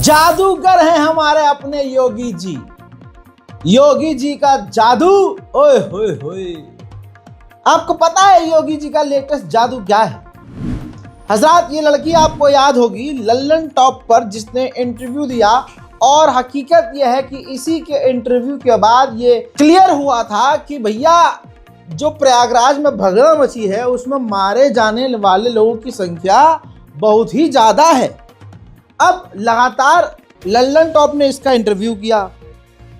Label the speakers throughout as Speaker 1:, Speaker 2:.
Speaker 1: जादूगर हैं हमारे अपने योगी जी। योगी जी का जादू, ओए होए होए। आपको पता है योगी जी का लेटेस्ट जादू क्या है? हजरात, ये लड़की आपको याद होगी लल्लन टॉप पर जिसने इंटरव्यू दिया, और हकीकत यह है कि इसी के इंटरव्यू के बाद ये क्लियर हुआ था कि भैया जो प्रयागराज में भगदड़ मची है उसमें मारे जाने वाले लोगों की संख्या बहुत ही ज़्यादा है। अब लगातार लल्लन टॉप ने इसका इंटरव्यू किया,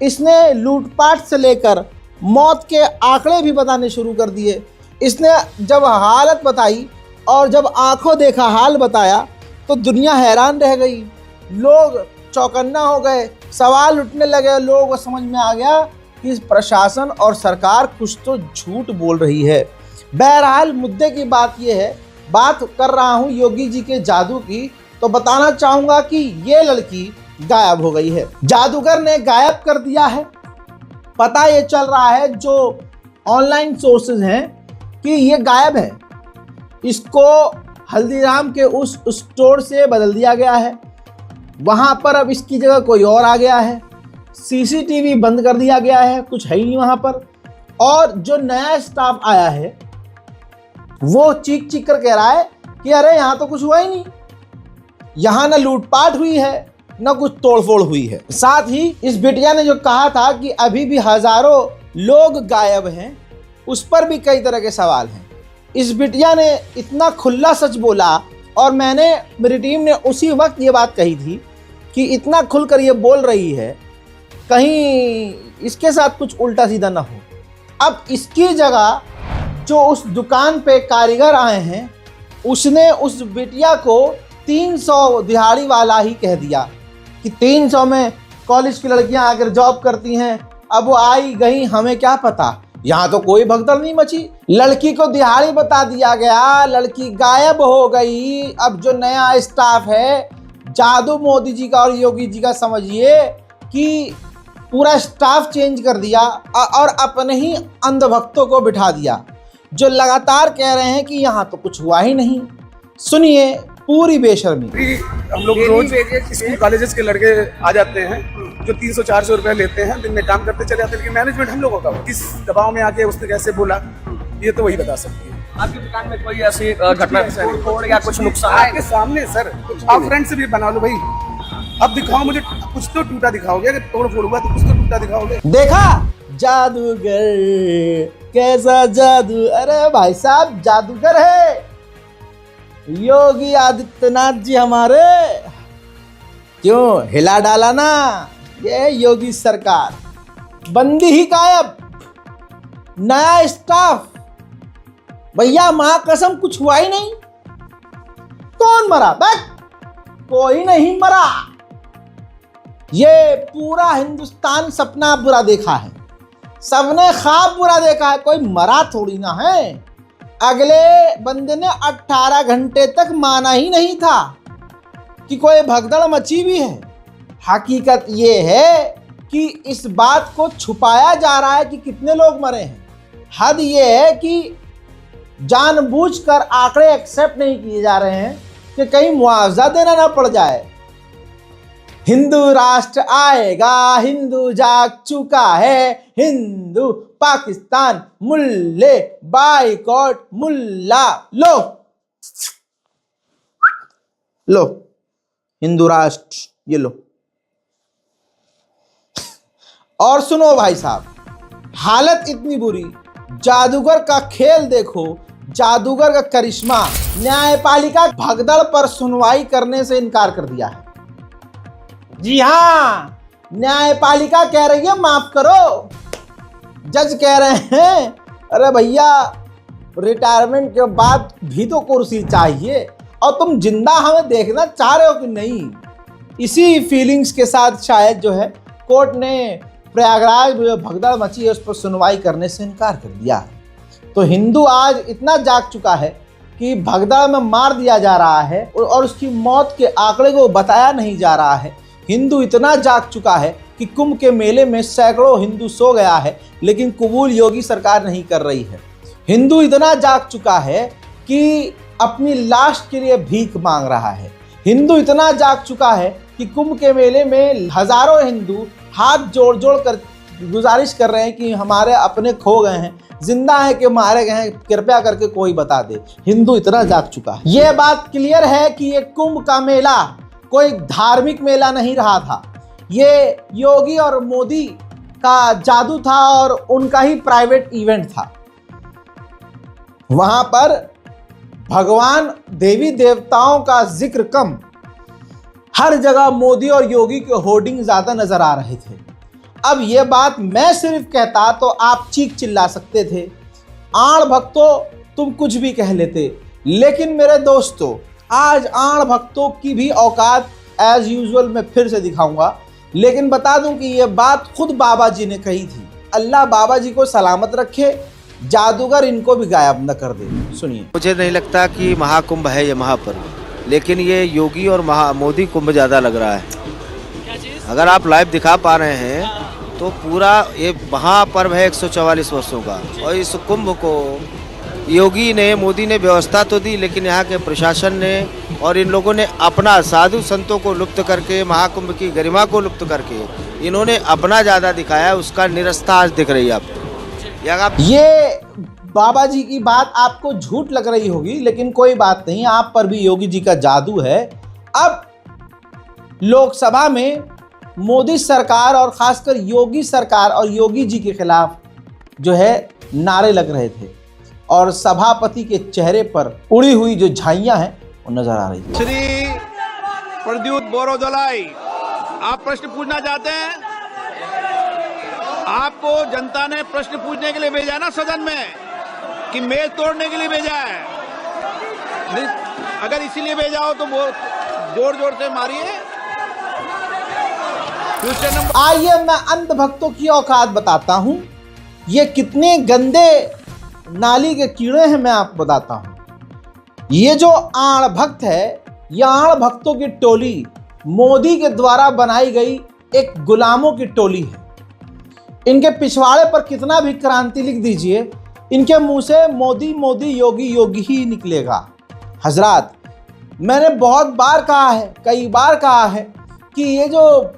Speaker 1: इसने लूटपाट से लेकर मौत के आंकड़े भी बताने शुरू कर दिए। इसने जब हालत बताई और जब आंखों देखा हाल बताया तो दुनिया हैरान रह गई, लोग चौकन्ना हो गए, सवाल उठने लगे। लोगों को समझ में आ गया कि प्रशासन और सरकार कुछ तो झूठ बोल रही है। बहरहाल मुद्दे की बात यह है, बात कर रहा हूँ योगी जी के जादू की, तो बताना चाहूँगा कि ये लड़की गायब हो गई है। जादूगर ने गायब कर दिया है। पता ये चल रहा है जो ऑनलाइन सोर्सेज हैं कि ये गायब है, इसको हल्दीराम के उस स्टोर से बदल दिया गया है, वहाँ पर अब इसकी जगह कोई और आ गया है। सीसीटीवी बंद कर दिया गया है, कुछ है ही नहीं वहाँ पर। और जो नया स्टाफ आया है वो चीख चीख कर कह रहा है कि अरे यहाँ तो कुछ हुआ ही नहीं, यहाँ ना लूटपाट हुई है ना कुछ तोड़फोड़ हुई है। साथ ही इस बिटिया ने जो कहा था कि अभी भी हजारों लोग गायब हैं, उस पर भी कई तरह के सवाल हैं। इस बिटिया ने इतना खुला सच बोला और मेरी टीम ने उसी वक्त ये बात कही थी कि इतना खुलकर ये बोल रही है कहीं इसके साथ कुछ उल्टा सीधा ना हो। अब इसकी जगह जो उस दुकान पे कारीगर आए हैं उसने उस बिटिया को 300 दिहाड़ी वाला ही कह दिया कि 300 में कॉलेज की लड़कियां आकर जॉब करती हैं, अब वो आई गई हमें क्या पता, यहाँ तो कोई भगदड़ नहीं मची। लड़की को दिहाड़ी बता दिया गया, लड़की गायब हो गई। अब जो नया स्टाफ है, जादू मोदी जी का और योगी जी का समझिए कि पूरा स्टाफ चेंज कर दिया और अपने ही अंधभक्तों को बिठा दिया जो लगातार कह रहे हैं कि यहाँ तो कुछ हुआ ही नहीं। सुनिए पूरी बेशर्मी।
Speaker 2: हम लोग रोज स्कूल कॉलेजेस के लड़के आ जाते हैं जो 300-400 रुपए लेते हैं, दिन में काम करते चले जाते हैं, लेकिन मैनेजमेंट हम लोगों का किस दबाव में आके उसने कैसे बोला ये तो वही बता सकती है।
Speaker 3: आपकी दुकान में कोई ऐसी घटना तोड़ या कुछ नुकसान
Speaker 2: आपके सामने सर, आप फ्रेंड से भी बना लो भाई, अब दिखाओ मुझे कुछ तो टूटा दिखाओगे, अगर तोड़ फोड़ हुआ तो कुछ तो टूटा दिखाओगे।
Speaker 1: देखा जादूगर कैसा जादू, अरे भाई साहब जादूगर है योगी आदित्यनाथ जी हमारे, क्यों हिला डाला ना ये योगी सरकार। बंदी ही गायब, नया स्टाफ, भैया मां कसम कुछ हुआ ही नहीं। कौन मरा? बस कोई नहीं मरा। ये पूरा हिंदुस्तान सपना बुरा देखा है, सबने ख्वाब बुरा देखा है, कोई मरा थोड़ी ना है। अगले बंदे ने 18 घंटे तक माना ही नहीं था कि कोई भगदड़ मची भी है। हकीकत ये है कि इस बात को छुपाया जा रहा है कि कितने लोग मरे हैं। हद ये है कि जानबूझकर आंकड़े एक्सेप्ट नहीं किए जा रहे हैं कि कहीं मुआवजा देना ना पड़ जाए। हिंदू राष्ट्र आएगा, हिंदू जाग चुका है, हिंदू पाकिस्तान मुल्ले बाइकॉट मुल्ला। लो लो हिंदू राष्ट्र, ये लो। और सुनो भाई साहब, हालत इतनी बुरी, जादूगर का खेल देखो, जादूगर का करिश्मा। न्यायपालिका भगदड़ पर सुनवाई करने से इनकार कर दिया है। जी हाँ, न्यायपालिका कह रही है माफ करो, जज कह रहे हैं अरे भैया रिटायरमेंट के बाद भी तो कुर्सी चाहिए, और तुम जिंदा हमें देखना चाह रहे हो कि नहीं। इसी फीलिंग्स के साथ शायद जो है कोर्ट ने प्रयागराज में जो भगदड़ मची है उस पर सुनवाई करने से इनकार कर दिया। तो हिंदू आज इतना जाग चुका है कि भगदड़ में मार दिया जा रहा है और उसकी मौत के आंकड़े को बताया नहीं जा रहा है। हिंदू इतना जाग चुका है कि कुंभ के मेले में सैकड़ों हिंदू सो गया है, लेकिन कबूल योगी सरकार नहीं कर रही है। हिंदू इतना जाग चुका है कि अपनी लाश के लिए भीख मांग रहा है। हिंदू इतना जाग चुका है कि कुंभ के मेले में हजारों हिंदू हाथ जोड़ जोड़ कर गुजारिश कर रहे हैं कि हमारे अपने खो गए हैं, जिंदा है कि मारे गए हैं, कृपया करके कोई बता दे। हिंदू इतना जाग चुका है। यह बात क्लियर है कि ये कुंभ का मेला कोई धार्मिक मेला नहीं रहा था, ये योगी और मोदी का जादू था और उनका ही प्राइवेट इवेंट था। वहां पर भगवान देवी देवताओं का जिक्र कम, हर जगह मोदी और योगी के होर्डिंग ज्यादा नजर आ रहे थे। अब यह बात मैं सिर्फ कहता तो आप चीख चिल्ला सकते थे, आण भक्तों तुम कुछ भी कह लेते, लेकिन मेरे दोस्तों आज आण भक्तों की भी औकात एज यूजुअल मैं फिर से दिखाऊंगा। लेकिन बता दूं कि यह बात खुद बाबा जी ने कही थी। अल्लाह बाबा जी को सलामत रखे, जादूगर इनको भी गायब न कर दे। सुनिए।
Speaker 4: मुझे नहीं लगता कि महाकुंभ है ये महापर्व, लेकिन ये योगी और मोदी कुंभ ज़्यादा लग रहा है। अगर आप लाइव दिखा पा रहे हैं तो पूरा ये महापर्व है 144 वर्षों का, और इस कुंभ को योगी ने मोदी ने व्यवस्था तो दी, लेकिन यहाँ के प्रशासन ने और इन लोगों ने अपना साधु संतों को लुप्त करके, महाकुंभ की गरिमा को लुप्त करके इन्होंने अपना ज़्यादा दिखाया, उसका निरस्ता आज दिख रही है आपको।
Speaker 1: ये बाबा जी की बात आपको झूठ लग रही होगी, लेकिन कोई बात नहीं, आप पर भी योगी जी का जादू है। अब लोकसभा में मोदी सरकार और खासकर योगी सरकार और योगी जी के खिलाफ जो है नारे लग रहे थे, और सभापति के चेहरे पर उड़ी हुई जो झाइयां हैं वो नजर आ रही थी।
Speaker 5: श्री प्रद्युत बोरोदोलाई, आप प्रश्न पूछना चाहते हैं? आपको जनता ने प्रश्न पूछने के लिए भेजा ना सदन में, कि मेज तोड़ने के लिए भेजा है? अगर इसीलिए भेजा हो तो जोर जोर से मारिए।
Speaker 1: आइए मैं अंध भक्तों की औकात बताता हूं, ये कितने गंदे नाली के कीड़े हैं मैं आपको बताता हूं। ये जो आण भक्त है, ये आण भक्तों की टोली मोदी के द्वारा बनाई गई एक गुलामों की टोली है। इनके पिछवाड़े पर कितना भी क्रांति लिख दीजिए, इनके मुंह से मोदी मोदी योगी योगी ही निकलेगा। हजरात, मैंने बहुत बार कहा है, कई बार कहा है कि ये जो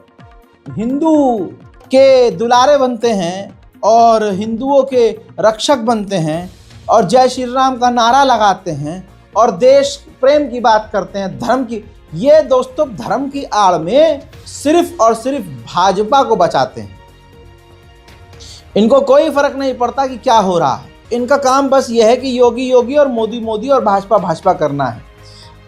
Speaker 1: हिंदू के दुलारे बनते हैं और हिंदुओं के रक्षक बनते हैं और जय श्री राम का नारा लगाते हैं और देश प्रेम की बात करते हैं, धर्म की, ये दोस्तों धर्म की आड़ में सिर्फ और सिर्फ भाजपा को बचाते हैं। इनको कोई फर्क नहीं पड़ता कि क्या हो रहा है, इनका काम बस ये है कि योगी योगी और मोदी मोदी और भाजपा भाजपा करना है।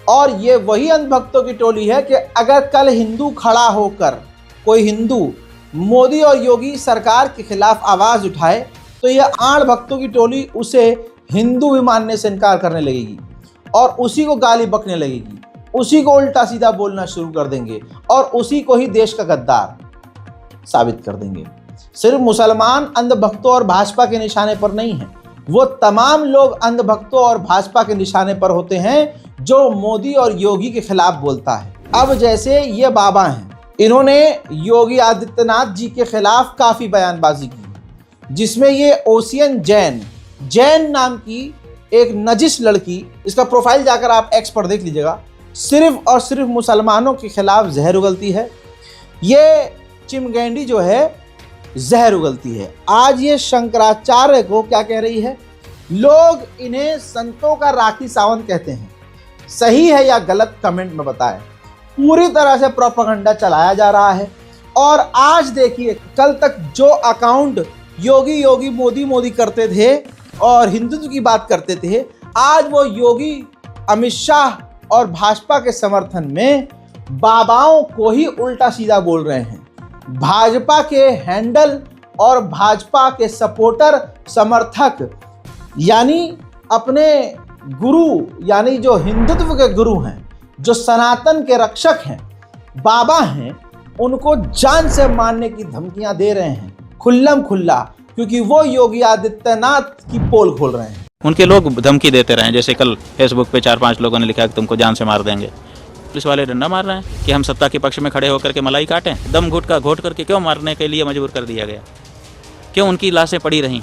Speaker 1: और ये वही अंधभक्तों की टोली है कि अगर कल हिंदू खड़ा होकर कोई हिंदू मोदी और योगी सरकार के खिलाफ आवाज उठाए तो यह आण भक्तों की टोली उसे हिंदू भी मानने से इनकार करने लगेगी और उसी को गाली बकने लगेगी, उसी को उल्टा सीधा बोलना शुरू कर देंगे और उसी को ही देश का गद्दार साबित कर देंगे। सिर्फ मुसलमान अंधभक्तों और भाजपा के निशाने पर नहीं है, वो तमाम लोग अंधभक्तों और भाजपा के निशाने पर होते हैं जो मोदी और योगी के खिलाफ बोलता है। अब जैसे ये बाबा हैं, इन्होंने योगी आदित्यनाथ जी के खिलाफ काफ़ी बयानबाजी की, जिसमें ये ओसियन जैन नाम की एक नजिस लड़की, इसका प्रोफाइल जाकर आप एक्स पर देख लीजिएगा, सिर्फ और सिर्फ मुसलमानों के खिलाफ जहर उगलती है। ये चिमगैंडी जो है जहर उगलती है। आज ये शंकराचार्य को क्या कह रही है? लोग इन्हें संतों का राखी सावंत कहते हैं। सही है या गलत कमेंट में बताएं। पूरी तरह से प्रोपेगेंडा चलाया जा रहा है। और आज देखिए, कल तक जो अकाउंट योगी योगी मोदी मोदी करते थे और हिंदुत्व की बात करते थे, आज वो योगी अमित शाह और भाजपा के समर्थन में बाबाओं को ही उल्टा सीधा बोल रहे हैं। भाजपा के हैंडल और भाजपा के सपोर्टर समर्थक यानी अपने गुरु, यानी जो हिंदुत्व के गुरु हैं, जो सनातन के रक्षक हैं, बाबा हैं, उनको जान से मारने की धमकियां दे रहे हैं खुल्लम खुल्ला, क्योंकि वो योगी आदित्यनाथ की पोल खोल रहे हैं।
Speaker 6: उनके लोग धमकी देते रहे, जैसे कल फेसबुक पे 4-5 लोगों ने लिखा कि तुमको जान से मार देंगे। पुलिस वाले डंडा मार रहे हैं कि हम सत्ता के पक्ष में खड़े होकर के मलाई काटें। दम घोट करके क्यों मारने के लिए मजबूर कर दिया गया? क्यों उनकी लाशें पड़ी रहीं?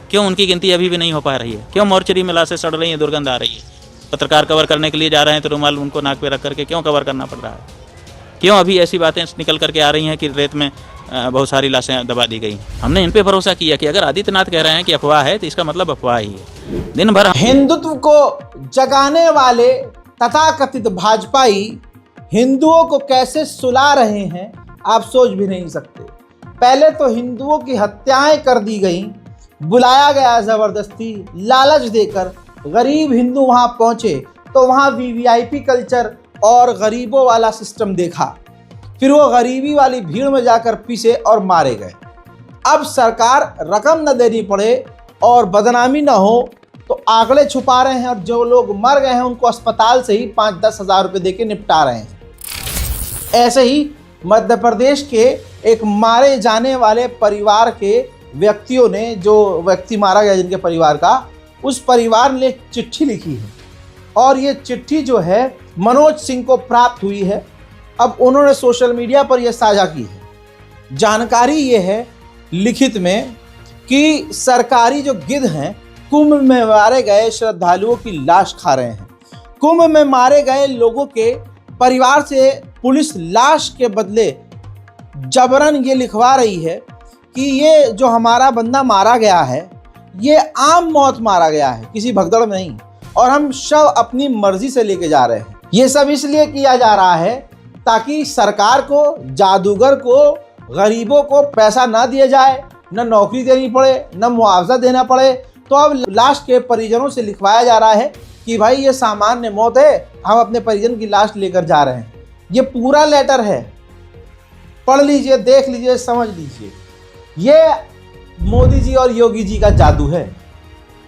Speaker 6: क्यों उनकी गिनती अभी भी नहीं हो पा रही है? क्यों मोर्चरी में लाशें सड़ रही हैं, दुर्गंध आ रही है? पत्रकार कवर करने के लिए जा रहे हैं तो रुमाल उनको नाक पे रख करके क्यों कवर करना पड़ रहा है? क्यों अभी ऐसी बातें निकल करके आ रही हैं कि रेत में बहुत सारी लाशें दबा दी गई? हमने इन पे भरोसा किया कि अगर आदित्यनाथ कह रहे हैं कि अफवाह है तो इसका मतलब अफवाह ही है। दिन भर
Speaker 1: हिंदुत्व को जगाने वाले तथाकथित भाजपाई हिंदुओं को कैसे सुला रहे हैं आप सोच भी नहीं सकते। पहले तो हिंदुओं की हत्याएं कर दी गई, बुलाया गया जबरदस्ती, लालच देकर गरीब हिंदू वहां पहुंचे तो वहां वीवीआईपी कल्चर और गरीबों वाला सिस्टम देखा, फिर वो गरीबी वाली भीड़ में जाकर पीसे और मारे गए। अब सरकार रकम न देनी पड़े और बदनामी न हो तो आंकड़े छुपा रहे हैं और जो लोग मर गए हैं उनको अस्पताल से ही 5-10 हज़ार रुपये देके निपटा रहे हैं। ऐसे ही मध्य प्रदेश के एक मारे जाने वाले परिवार के व्यक्तियों ने, जो व्यक्ति मारा गया जिनके परिवार का, उस परिवार ने एक चिट्ठी लिखी है और ये चिट्ठी जो है मनोज सिंह को प्राप्त हुई है। अब उन्होंने सोशल मीडिया पर यह साझा की है। जानकारी ये है लिखित में कि सरकारी जो गिद्ध हैं कुंभ में मारे गए श्रद्धालुओं की लाश खा रहे हैं। कुंभ में मारे गए लोगों के परिवार से पुलिस लाश के बदले जबरन ये लिखवा रही है कि ये जो हमारा बंदा मारा गया है ये आम मौत मारा गया है, किसी भगदड़ में नहीं, और हम शव अपनी मर्जी से लेके जा रहे हैं। ये सब इसलिए किया जा रहा है ताकि सरकार को, जादूगर को, गरीबों को पैसा ना दिया जाए, न नौकरी देनी पड़े, न मुआवजा देना पड़े। तो अब लाश के परिजनों से लिखवाया जा रहा है कि भाई ये सामान्य मौत है, हम अपने परिजन की लाश लेकर जा रहे हैं। ये पूरा लेटर है, पढ़ लीजिए, देख लीजिए, समझ लीजिए। ये मोदी जी और योगी जी का जादू है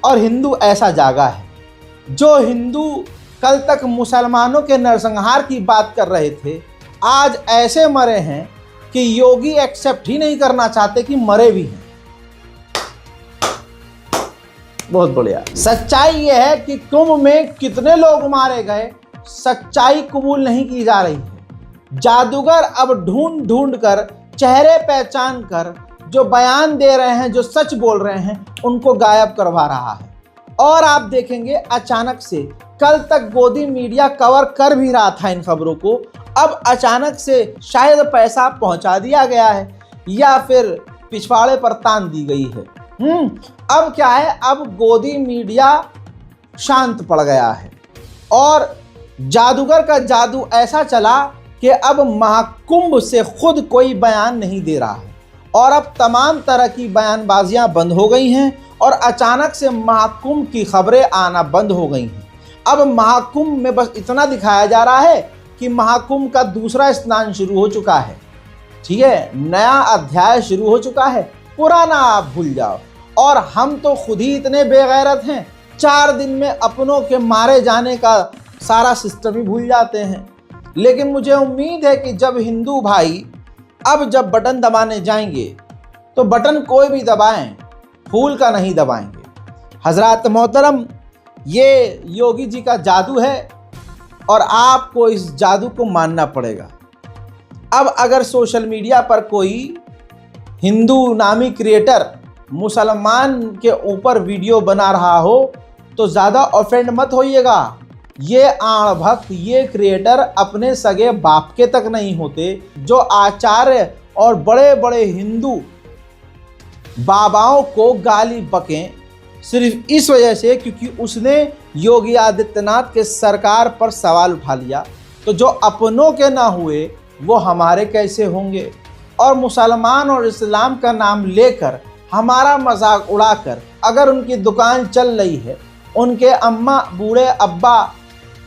Speaker 1: और हिंदू ऐसा जागा है। जो हिंदू कल तक मुसलमानों के नरसंहार की बात कर रहे थे, आज ऐसे मरे हैं कि योगी एक्सेप्ट ही नहीं करना चाहते कि मरे भी हैं। बहुत बढ़िया। सच्चाई यह है कि कुंभ में कितने लोग मारे गए, सच्चाई कबूल नहीं की जा रही है। जादूगर अब ढूंढ ढूंढ कर, चेहरे पहचान कर जो बयान दे रहे हैं, जो सच बोल रहे हैं, उनको गायब करवा रहा है। और आप देखेंगे अचानक से, कल तक गोदी मीडिया कवर कर भी रहा था इन खबरों को, अब अचानक से शायद पैसा पहुंचा दिया गया है या फिर पिछवाड़े पर तान दी गई है। अब क्या है, अब गोदी मीडिया शांत पड़ गया है और जादूगर का जादू ऐसा चला कि अब महाकुंभ से खुद कोई बयान नहीं दे रहा है और अब तमाम तरह की बयानबाजियां बंद हो गई हैं और अचानक से महाकुंभ की खबरें आना बंद हो गई हैं। अब महाकुंभ में बस इतना दिखाया जा रहा है कि महाकुंभ का दूसरा स्नान शुरू हो चुका है, ठीक है, नया अध्याय शुरू हो चुका है, पुराना आप भूल जाओ। और हम तो खुद ही इतने बेगैरत हैं, 4 दिन में अपनों के मारे जाने का सारा सिस्टम ही भूल जाते हैं। लेकिन मुझे उम्मीद है कि जब हिंदू भाई अब जब बटन दबाने जाएंगे तो बटन कोई भी दबाएं, फूल का नहीं दबाएंगे। हजरात मोहतरम, ये योगी जी का जादू है और आपको इस जादू को मानना पड़ेगा। अब अगर सोशल मीडिया पर कोई हिंदू नामी क्रिएटर मुसलमान के ऊपर वीडियो बना रहा हो तो ज़्यादा ऑफेंड मत होइएगा। ये आण भक्त, ये क्रिएटर अपने सगे बाप के तक नहीं होते। जो आचार्य और बड़े बड़े हिंदू बाबाओं को गाली बकें सिर्फ इस वजह से क्योंकि उसने योगी आदित्यनाथ के सरकार पर सवाल उठा लिया, तो जो अपनों के ना हुए वो हमारे कैसे होंगे। और मुसलमान और इस्लाम का नाम लेकर हमारा मजाक उड़ाकर अगर उनकी दुकान चल रही है, उनके अम्मा बूढ़े अब्बा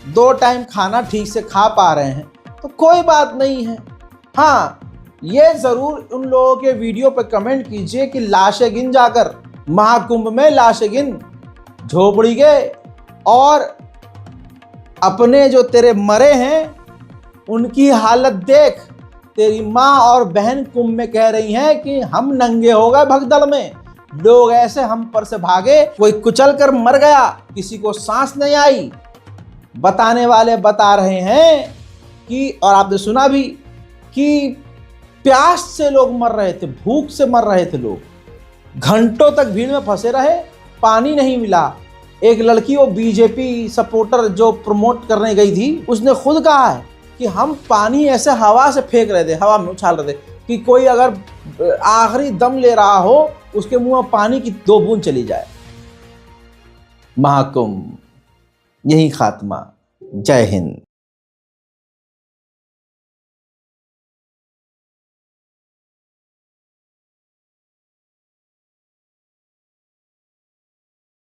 Speaker 1: 2 टाइम खाना ठीक से खा पा रहे हैं तो कोई बात नहीं है। हाँ, ये ज़रूर उन लोगों के वीडियो पर कमेंट कीजिए कि लाशें गिन जाकर, महाकुंभ में लाशें गिन, झोपड़ी गए और अपने जो तेरे मरे हैं उनकी हालत देख। तेरी माँ और बहन कुंभ में कह रही हैं कि हम नंगे हो गए भगदड़ में, लोग ऐसे हम पर से भागे, कोई कुचल कर मर गया, किसी को सांस नहीं आई। बताने वाले बता रहे हैं कि, और आपने सुना भी कि प्यास से लोग मर रहे थे, भूख से मर रहे थे लोग, घंटों तक भीड़ में फंसे रहे, पानी नहीं मिला। एक लड़की वो बीजेपी सपोर्टर जो प्रमोट करने गई थी, उसने खुद कहा है कि हम पानी ऐसे हवा से फेंक रहे थे, हवा में उछाल रहे थे कि कोई अगर आखिरी दम ले रहा हो उसके मुंह में पानी की 2 बूंद चली जाए। महाकुंभ यही खात्मा। जय हिंद।